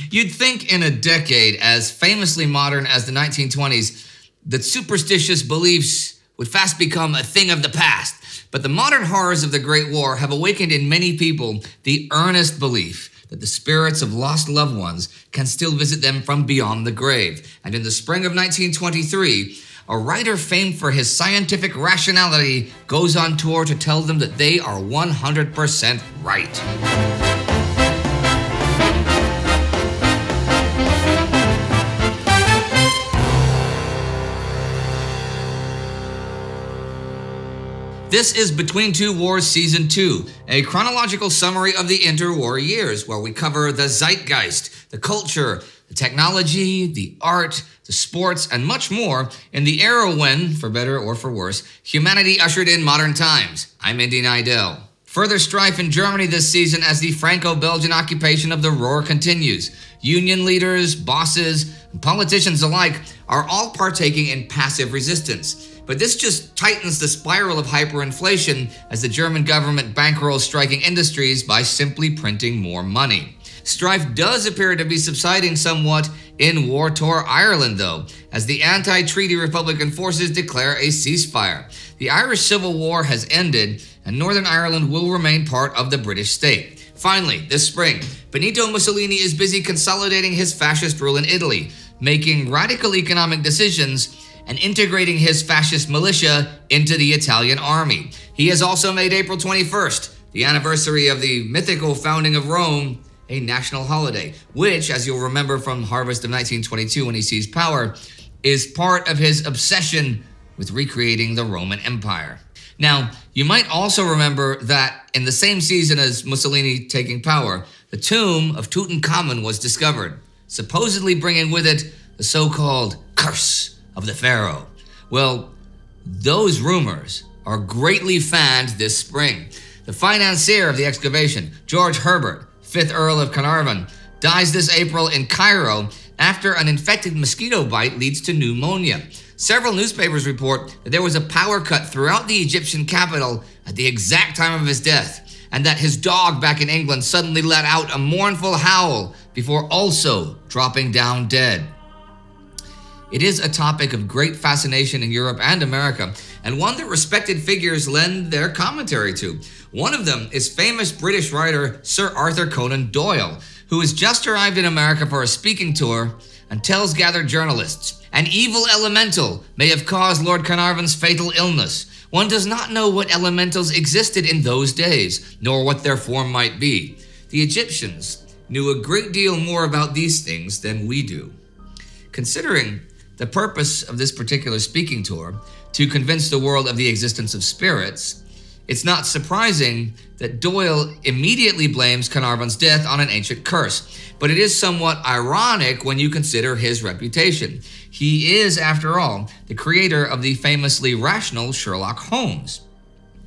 You'd think in a decade as famously modern as the 1920s that superstitious beliefs would fast become a thing of the past. But the modern horrors of the Great War have awakened in many people the earnest belief that the spirits of lost loved ones can still visit them from beyond the grave. And in the spring of 1923, a writer famed for his scientific rationality goes on tour to tell them that they are 100% right. This is Between Two Wars Season 2, a chronological summary of the interwar years, where we cover the zeitgeist, the culture, the technology, the art, the sports, and much more in the era when, for better or for worse, humanity ushered in modern times. I'm Indy Neidell. Further strife in Germany this season as the Franco-Belgian occupation of the Ruhr continues. Union leaders, bosses, and politicians alike are all partaking in passive resistance. But this just tightens the spiral of hyperinflation as the German government bankrolls striking industries by simply printing more money. Strife does appear to be subsiding somewhat in war-torn Ireland, though, as the anti-treaty Republican forces declare a ceasefire. The Irish Civil War has ended, and Northern Ireland will remain part of the British state. Finally, this spring, Benito Mussolini is busy consolidating his fascist rule in Italy, making radical economic decisions and integrating his fascist militia into the Italian army. He has also made April 21st, the anniversary of the mythical founding of Rome, a national holiday, which, as you'll remember from Harvest of 1922 when he seized power, is part of his obsession with recreating the Roman Empire. Now, you might also remember that in the same season as Mussolini taking power, the tomb of Tutankhamun was discovered, supposedly bringing with it the so-called Curse of the Pharaoh. Well, those rumors are greatly fanned this spring. The financier of the excavation, George Herbert, 5th Earl of Carnarvon, dies this April in Cairo after an infected mosquito bite leads to pneumonia. Several newspapers report that there was a power cut throughout the Egyptian capital at the exact time of his death, and that his dog back in England suddenly let out a mournful howl before also dropping down dead. It is a topic of great fascination in Europe and America, and one that respected figures lend their commentary to. One of them is famous British writer Sir Arthur Conan Doyle, who has just arrived in America for a speaking tour and tells gathered journalists, an evil elemental may have caused Lord Carnarvon's fatal illness. One does not know what elementals existed in those days, nor what their form might be. The Egyptians knew a great deal more about these things than we do. Considering the purpose of this particular speaking tour, to convince the world of the existence of spirits, it's not surprising that Doyle immediately blames Carnarvon's death on an ancient curse. But it is somewhat ironic when you consider his reputation. He is, after all, the creator of the famously rational Sherlock Holmes.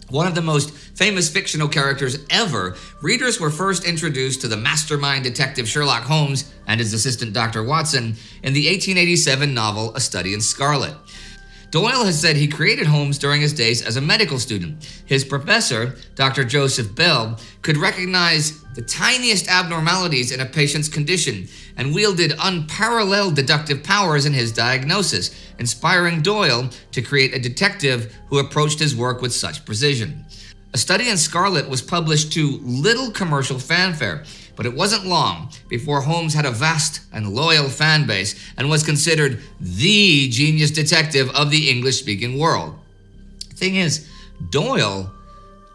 One of the most famous fictional characters ever, readers were first introduced to the mastermind detective Sherlock Holmes and his assistant Dr. Watson in the 1887 novel A Study in Scarlet. Doyle has said he created Holmes during his days as a medical student. His professor, Dr. Joseph Bell, could recognize the tiniest abnormalities in a patient's condition and wielded unparalleled deductive powers in his diagnosis, inspiring Doyle to create a detective who approached his work with such precision. A Study in Scarlet was published to little commercial fanfare, but it wasn't long before Holmes had a vast and loyal fan base and was considered the genius detective of the English-speaking world. The thing is, Doyle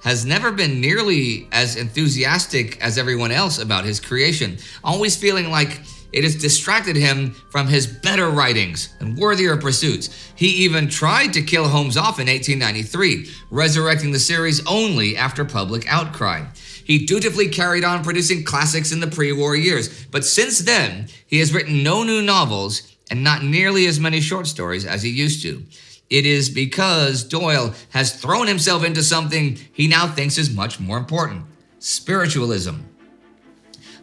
has never been nearly as enthusiastic as everyone else about his creation, always feeling like it has distracted him from his better writings and worthier pursuits. He even tried to kill Holmes off in 1893, resurrecting the series only after public outcry. He dutifully carried on producing classics in the pre-war years, but since then, he has written no new novels and not nearly as many short stories as he used to. It is because Doyle has thrown himself into something he now thinks is much more important: spiritualism.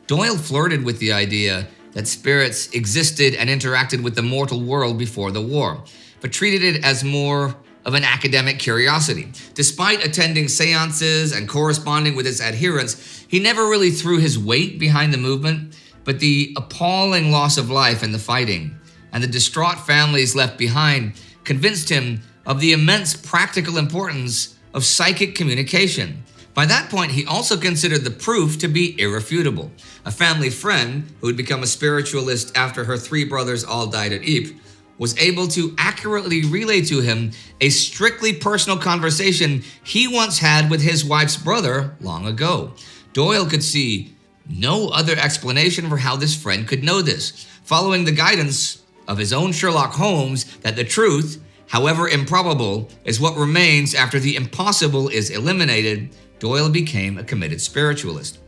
Doyle flirted with the idea that spirits existed and interacted with the mortal world before the war, but treated it as more of an academic curiosity. Despite attending seances and corresponding with its adherents, he never really threw his weight behind the movement, but the appalling loss of life in the fighting and the distraught families left behind convinced him of the immense practical importance of psychic communication. By that point, he also considered the proof to be irrefutable. A family friend, who had become a spiritualist after her 3 brothers all died at Ypres, was able to accurately relay to him a strictly personal conversation he once had with his wife's brother long ago. Doyle could see no other explanation for how this friend could know this, following the guidance of his own Sherlock Holmes that the truth, however improbable, is what remains after the impossible is eliminated. Doyle became a committed spiritualist.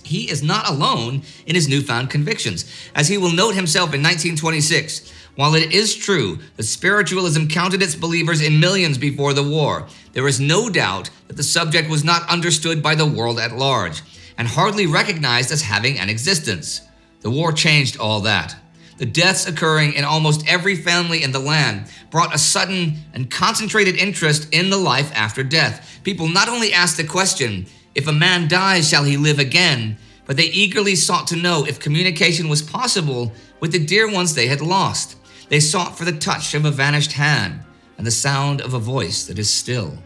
He is not alone in his newfound convictions, as he will note himself in 1926. While it is true that spiritualism counted its believers in millions before the war, there is no doubt that the subject was not understood by the world at large, and hardly recognized as having an existence. The war changed all that. The deaths occurring in almost every family in the land brought a sudden and concentrated interest in the life after death. People not only asked the question, if a man dies, shall he live again? But they eagerly sought to know if communication was possible with the dear ones they had lost. They sought for the touch of a vanished hand and the sound of a voice that is still.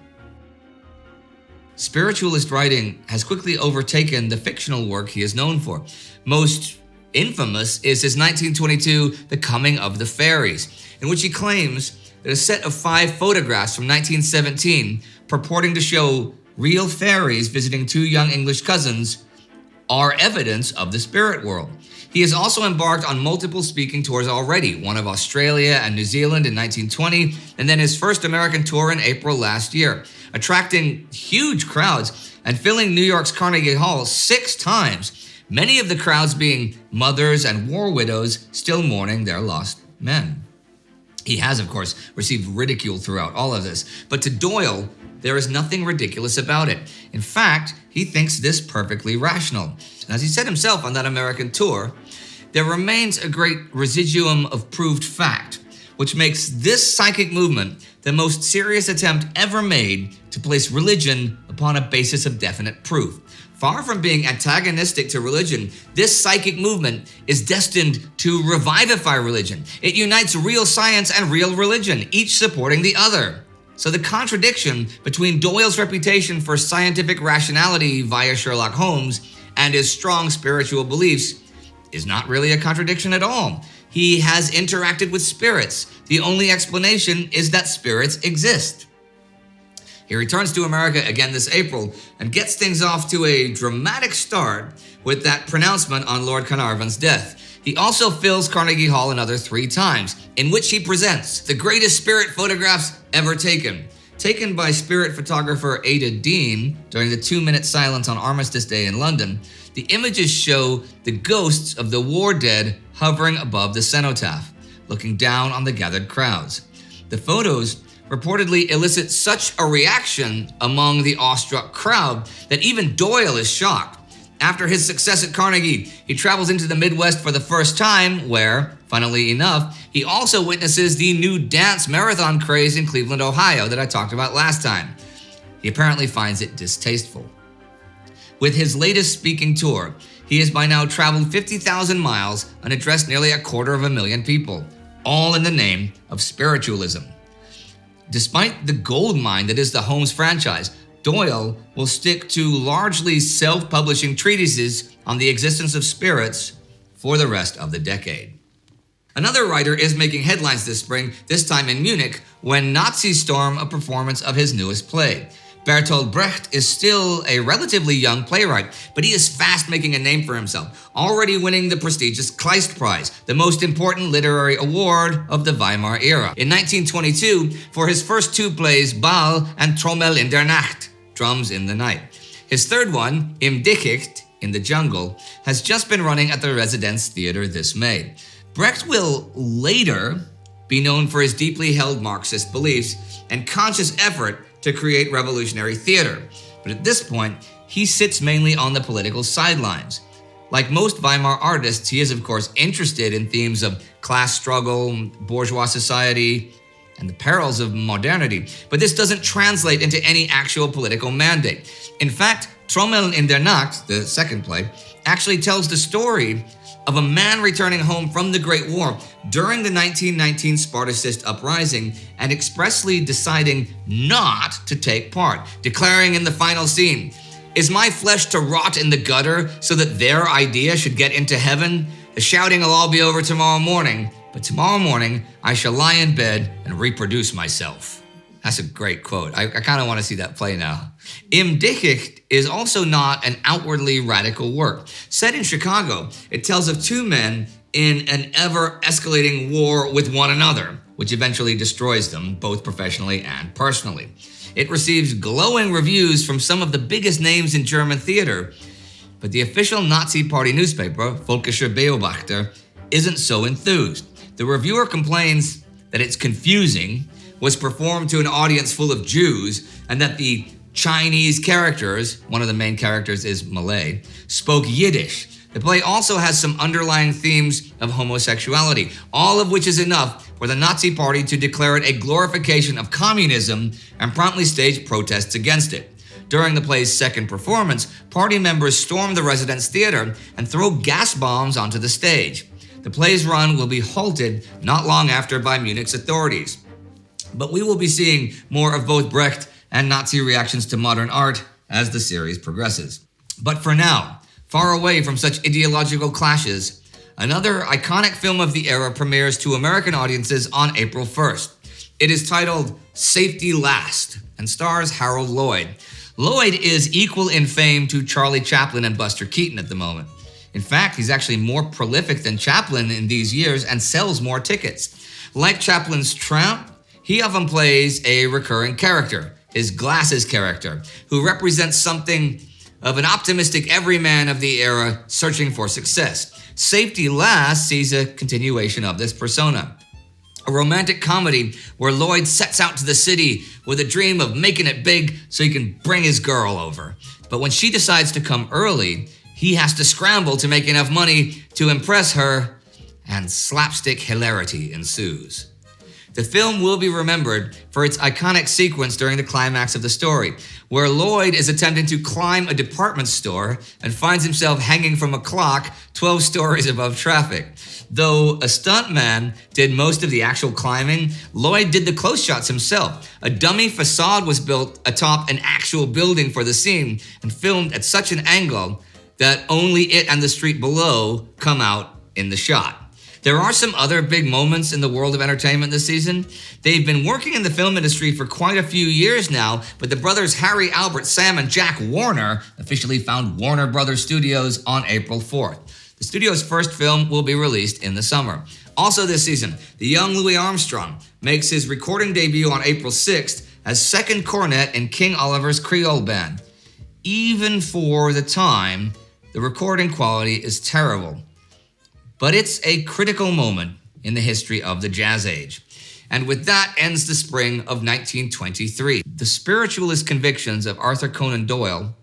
Spiritualist writing has quickly overtaken the fictional work he is known for. Most infamous is his 1922 The Coming of the Fairies, in which he claims that a set of 5 photographs from 1917 purporting to show real fairies visiting 2 young English cousins are evidence of the spirit world. He has also embarked on multiple speaking tours already, one of Australia and New Zealand in 1920, and then his first American tour in April last year, attracting huge crowds and filling New York's Carnegie Hall 6 times, many of the crowds being mothers and war widows still mourning their lost men. He has, of course, received ridicule throughout all of this, but to Doyle, there is nothing ridiculous about it. In fact, he thinks this perfectly rational. As he said himself on that American tour, there remains a great residuum of proved fact, which makes this psychic movement the most serious attempt ever made to place religion upon a basis of definite proof. Far from being antagonistic to religion, this psychic movement is destined to revivify religion. It unites real science and real religion, each supporting the other. So the contradiction between Doyle's reputation for scientific rationality via Sherlock Holmes and his strong spiritual beliefs is not really a contradiction at all. He has interacted with spirits. The only explanation is that spirits exist. He returns to America again this April and gets things off to a dramatic start with that pronouncement on Lord Carnarvon's death. He also fills Carnegie Hall another 3 times, in which he presents the greatest spirit photographs ever taken. Taken by spirit photographer Ada Dean during the 2-minute silence on Armistice Day in London, the images show the ghosts of the war dead hovering above the cenotaph, looking down on the gathered crowds. The photos reportedly elicit such a reaction among the awestruck crowd that even Doyle is shocked. After his success at Carnegie, he travels into the Midwest for the first time, where, funnily enough, he also witnesses the new dance marathon craze in Cleveland, Ohio that I talked about last time. He apparently finds it distasteful. With his latest speaking tour, he has by now traveled 50,000 miles and addressed nearly 250,000 people, all in the name of spiritualism. Despite the goldmine that is the Holmes franchise, Doyle will stick to largely self-publishing treatises on the existence of spirits for the rest of the decade. Another writer is making headlines this spring, this time in Munich, when Nazis storm a performance of his newest play. Bertolt Brecht is still a relatively young playwright, but he is fast making a name for himself, already winning the prestigious Kleist Prize, the most important literary award of the Weimar era. In 1922, for his first 2 plays, Ball and Trommel in der Nacht, Drums in the Night. His third one, Im Dickicht, in the Jungle, has just been running at the Residenz Theater this May. Brecht will later be known for his deeply held Marxist beliefs and conscious effort to create revolutionary theater. But at this point, he sits mainly on the political sidelines. Like most Weimar artists, he is of course interested in themes of class struggle, bourgeois society, and the perils of modernity. But this doesn't translate into any actual political mandate. In fact, Trommel in der Nacht, the second play, actually tells the story of a man returning home from the Great War during the 1919 Spartacist uprising and expressly deciding not to take part, declaring in the final scene, "Is my flesh to rot in the gutter so that their idea should get into heaven? The shouting will all be over tomorrow morning, but tomorrow morning I shall lie in bed and reproduce myself." That's a great quote. I kind of want to see that play now. ZEITGEIST is also not an outwardly radical work. Set in Chicago, it tells of two men in an ever-escalating war with one another, which eventually destroys them, both professionally and personally. It receives glowing reviews from some of the biggest names in German theater, but the official Nazi Party newspaper, Völkischer Beobachter, isn't so enthused. The reviewer complains that it's confusing, was performed to an audience full of Jews, and that the Chinese characters, one of the main characters is Malay, spoke Yiddish. The play also has some underlying themes of homosexuality, all of which is enough for the Nazi Party to declare it a glorification of communism and promptly stage protests against it. During the play's second performance, party members storm the Residence Theater and throw gas bombs onto the stage. The play's run will be halted not long after by Munich's authorities. But we will be seeing more of both Brecht and Nazi reactions to modern art as the series progresses. But for now, far away from such ideological clashes, another iconic film of the era premieres to American audiences on April 1st. It is titled Safety Last and stars Harold Lloyd. Lloyd is equal in fame to Charlie Chaplin and Buster Keaton at the moment. In fact, he's actually more prolific than Chaplin in these years and sells more tickets. Like Chaplin's Tramp, he often plays a recurring character, his glasses character, who represents something of an optimistic everyman of the era searching for success. Safety Last sees a continuation of this persona. A romantic comedy where Lloyd sets out to the city with a dream of making it big so he can bring his girl over. But when she decides to come early, he has to scramble to make enough money to impress her, and slapstick hilarity ensues. The film will be remembered for its iconic sequence during the climax of the story, where Lloyd is attempting to climb a department store and finds himself hanging from a clock 12 stories above traffic. Though a stuntman did most of the actual climbing, Lloyd did the close shots himself. A dummy facade was built atop an actual building for the scene and filmed at such an angle that only it and the street below come out in the shot. There are some other big moments in the world of entertainment this season. They've been working in the film industry for quite a few years now, but the brothers Harry, Albert, Sam, and Jack Warner officially found Warner Brothers Studios on April 4th. The studio's first film will be released in the summer. Also this season, the young Louis Armstrong makes his recording debut on April 6th as second cornet in King Oliver's Creole Band. Even for the time, the recording quality is terrible. But it's a critical moment in the history of the Jazz Age. And with that ends the spring of 1923. The spiritualist convictions of Arthur Conan Doyle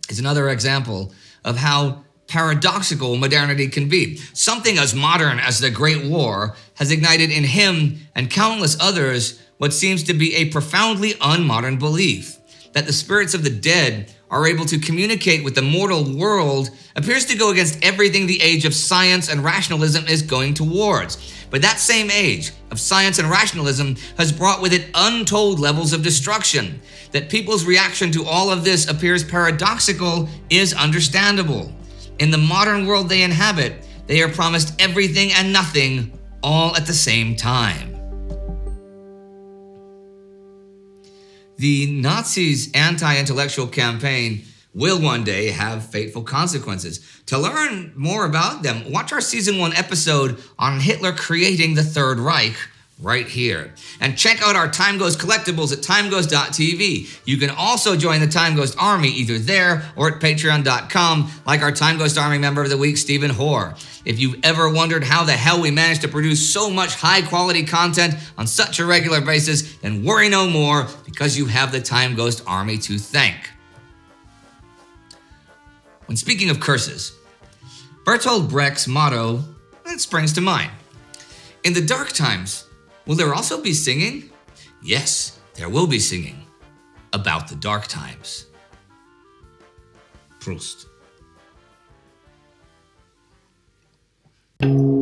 is another example of how paradoxical modernity can be. Something as modern as the Great War has ignited in him and countless others what seems to be a profoundly unmodern belief. That the spirits of the dead are able to communicate with the mortal world appears to go against everything the age of science and rationalism is going towards. But that same age of science and rationalism has brought with it untold levels of destruction. That people's reaction to all of this appears paradoxical is understandable. In the modern world they inhabit, they are promised everything and nothing all at the same time. The Nazis' anti-intellectual campaign will one day have fateful consequences. To learn more about them, watch our Season 1 episode on Hitler creating the Third Reich right here. And check out our TimeGhost collectibles at timeghost.tv. You can also join the TimeGhost Army either there or at patreon.com, like our TimeGhost Army member of the week, Stephen Hoare. If you've ever wondered how the hell we managed to produce so much high-quality content on such a regular basis, then worry no more, because you have the TimeGhost Army to thank. When speaking of curses, Bertolt Brecht's motto, it springs to mind. In the dark times, will there also be singing? Yes, there will be singing about the dark times. Proust. you.